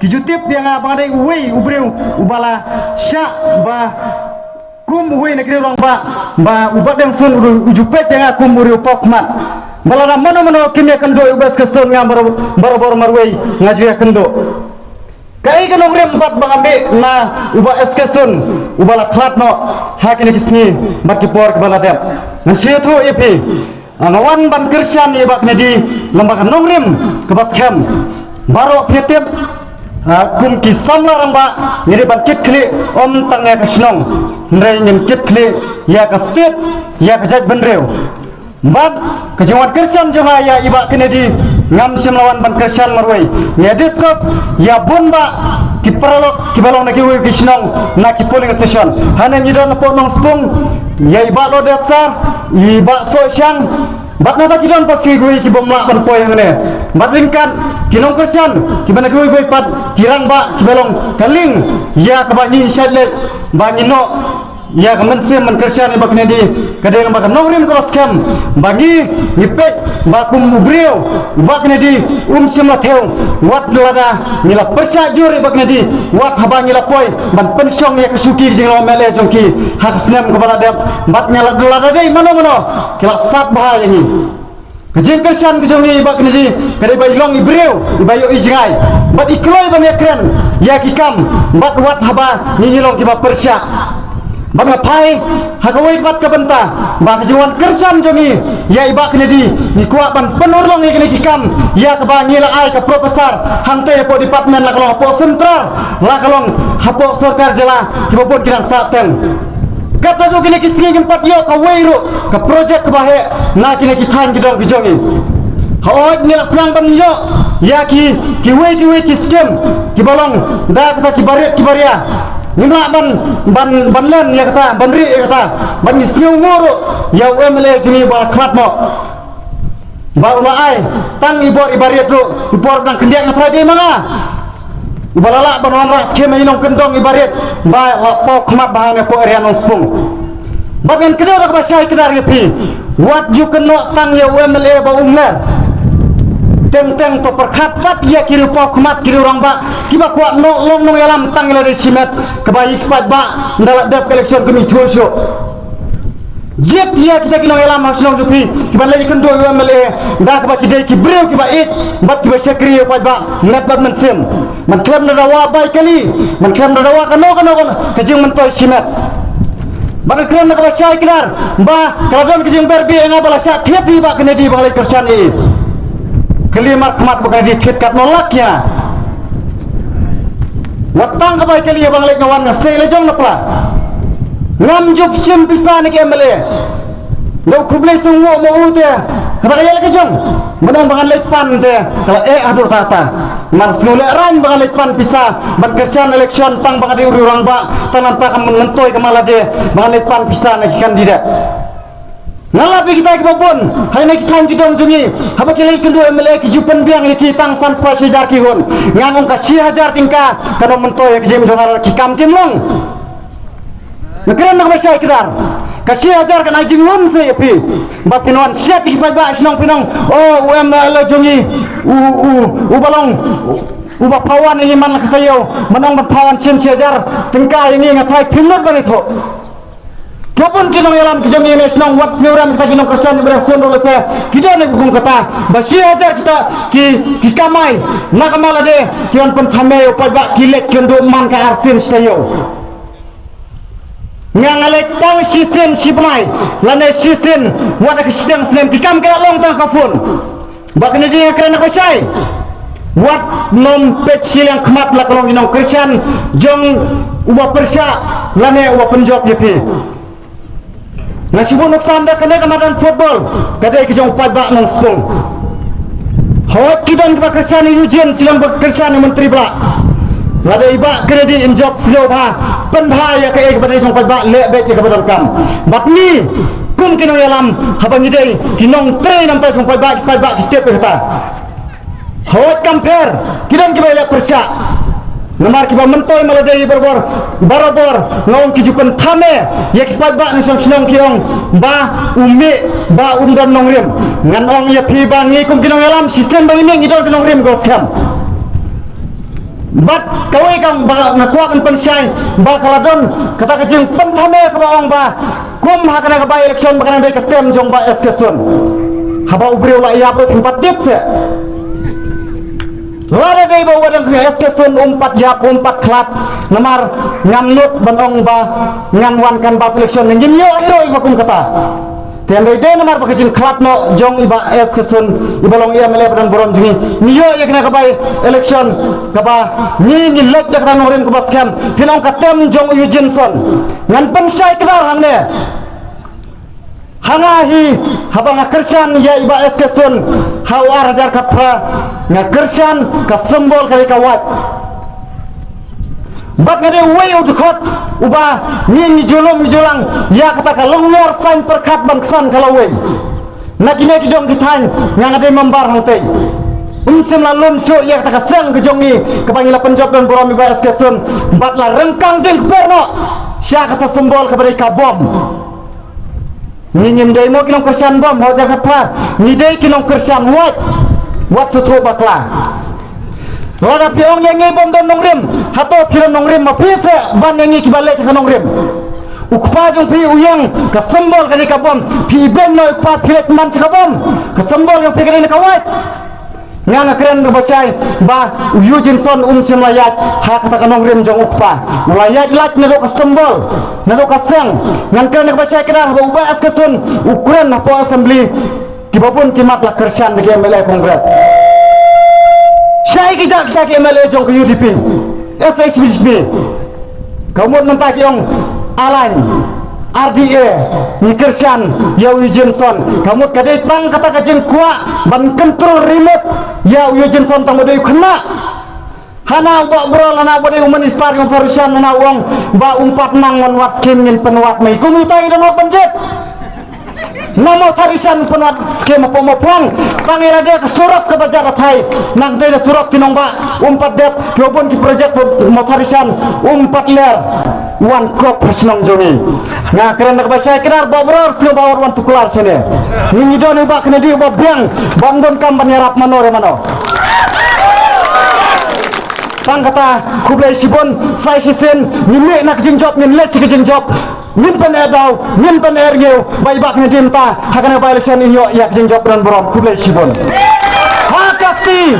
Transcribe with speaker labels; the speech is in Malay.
Speaker 1: kijutip dia ngabang ada uwe ubreu ubala syak ba kum uwe negeri orang ba ubat yang sun ujupet yang kum uri pokmat balana mana kimia kendo ubas kesun ngam baru marwei ngaji kendo kai kan orang empat bangambe na uba eskesun ubala klatno hakini kisni baki por kebala dem nasi tu ipi ngawan ban kersian ibak di lembaga nongrim kebaskem baru pitip kum kisam larang ba ngiri ban kit kli om tangnya kesnong ndai ngin kit kli ya kastit ya kejat benreu mbak kejawan kersian jema ya ibak di ngam semlawan ban kersian marwai ya diskos ya bunba kipralok kibalong naki wi kisnong na kipoling station hana nyidon po nong spung ya ibak lo dasar ibak so syang bak nata kidon pas ki gue ki bomla ban poy ngene bat ringkat kinong kersian kibana gue pat kirang ba kibalong kaling ya kabani syadlet bangino ya kemensi menkersian ibak di kadang bak nongrim kroskam bagi ngipek bakum ubreu ibak di semlatheu wat lada nila persya jur ibak di wat habang nila poi ban pensyong ya kesuki jeng lo mele jongki hak senam kepada dia bat nyala lada dei mano kila sat bahaya ni kejeng kersian kejongi ibak di kadai bai long ibreu ibayo ijgai bat ikloy ban ekren ya kikam bat wat haba ni long kiba persya bangga pai hakawai pat kabenta bang jiwan kersan jomi ya ibak di ni kuat ban penurlong ni kini kikam ya ke bangila ai ke profesor hante po departemen la kalong po sentral la kalong hapo sarkar jela kibopon kirang saten kata do kini kising empat yo ka weiru ke projek ke bahe na kini kitan kidong kijongi haot ni senang ban yo ya ki wei kiskem kibalong da kata kibaria Nina ban len ya kata banri ya kata ban siu ngoro ya umle jini ba klat mo ba ulai tang ibor ibariat lu ibor nang kendiak ngatra di mana ibalala ban rak skema inong kendong ibariat ba po kmat bahane po area non spung bagian kedua dak basai kedar ngepi wat ju keno tang ya umle ba umler teng to perkhapat ya kiri pok mat kiri orang ba kiba kuat no long nong yalam tang la simet kebaik pat ba ndala dap collection kemi thosho jet ya kita kilo yalam hasno jupi kiba lagi kendo mle da ba kidai ki breu kiba it bat kiba sekri pat ba net bat mensem man klam na dawa bai kali man klam na dawa kano kajing men toy simet bang klam na ka syai klar ba kalon kajing berbi nga bala sya thieti ba kene di balai kersan ni kelima kemat bukan dikit kat nolaknya watang kebai kali ya bang lek ngawan ngasih lejong napla ngam jup sim pisah ni kemele lo kublai semua mau dia kata kaya lek jong menang bangan lepan dia kalau adur tata mar semula ran bangan lepan pisah berkesan election tang bangan diuri orang ba tanam takam menentoi kemala dia bangan lepan pisah nak kandidat ngalapi kita kebabon hai nak kan kidong jungi haba kele kedua mele kijupan biang iki tang san spa sejar ki hon nganong ka 1000 tingka kana mentoy ki jem dongar ki kam kim long negara nak basai kedar ka 1000 kana jing hon se pi ba pinon siat ki ba snong pinong oh umla jungi u balong uba pawan ini man kayo menong pawan 1000 tingka ini ngatai pinot banito Kapun kinong yalam kijong ini senang wat seuram kita kinong kersan berhasil dulu saya kita ni bukan kata basi ajar kita ki kamai nak kamala de kian pun thamai upai bak kilek kian do man ka arsin sayo ngangalek tang sisin sibnai lane sisin wat ka sidang senem kikam ka long tang kafun bak ni dia kena kosai wat nom pecil yang kemat la kalong kinong kersan jong uba persya lane uba penjok yepi nasibun nuksan dah kena kemadan football kadai kijong upat bak nang sung hawat kidan kiba kersian ujian silang kersian menteri bak lada iba kena di injok silau bah penbahaya ke kepada kijong upat bak lek bek kepada rekam bat ni kum kinong yalam habang idai kinong tre nampai kijong upat bak setiap kata hawat kamper kidan kiba lek persyak Namar kiba mentoy maladai barabor ngawang kijupan thame ya kipat ba nisang sinang kiong ba umi ba umdan nongrim nganong ya piba ngi kum kinong yalam sistem ba ini ngidol kinong rim goskam bat kawai kang ngakuakan pensyai bakaladon kata kajing pentame ka baong ba kum hakana ka ba election bakana be ketem jong ba eskesun haba ubreu la iya pe empat dit se lada dei ba wadang ke eskesun umpat ya umpat klub namar ngamlut banong ba ngamwan kan ba election ngin yo hero ibakum kata tiang dei namar bakajin klub no jong iba eskesun ibalong iya mele badan borom jingi niyo ya kena ka ba election kaba ni lek dak nang ren kubas kam pinong katem jong yu jinson ngan pensai kedar hamne hangahi habang kersan ya iba eskesun hawar jar kapra ngakersan ka simbol kali kawat bak ngade way udkhot uba ni julum julang ya kata ka longlor sain perkat bangsan kalau way nakine ki dong kitan ngade membar hangtei unsem lalum so ya kata ka sang kejongi kepangila penjob dan borom iba eskesun batla rengkang ding perno sya kata simbol kepada kabom ni dei mo kinong kersan bom ho jaga pa ni dei kinong kersan wat sutro bakla wala piong yang bom don nongrim hato kiram nongrim mapise ban yang kibale ka nongrim ukpa jong pi uyang ka simbol kani ka bom pi ben no ukpa pilet man ka bom ka simbol yang pigani ka wat ngana keren berbasai ba uyu jinson sim layat hak kata nongrim jong ukpa layat lat na ka simbol na ka sang ngan keren berbasai kena ba uba askesun ukuran na po assembly kibabun kimat la kersan de MLA kongres syai kijak syai MLA jong ke UDP SHBB kamu nanti yang alain RDA ni kersan ya uyu jinson kamu kadai tang kata kajin kuat ban kontrol remote ya uyu jinson tang bodai kena hana ba brol hana bodai umanisar yang perusahaan hana uang ba umpat nangon wat skim min penwat mai kumitai dan penjet namo tarisan penwat skim pomopong pangira dia surat ke bajar thai nang dia surat tinong ba umpat dep yobon ki project motarisan umpat ler wan kop presnong jongi nga keren nak bahasa kinar bobror sio bawor wan tukular sene ni doni ba kena di ba biang bandon kam banyarap manore mano tang kata kublai sibon sai sisen ni nak jinjob ni let jinjob min pen edau min pen ergeu bai bak ni dimta hakana bai election yo yak jinjob dan borom kublai sibon hakati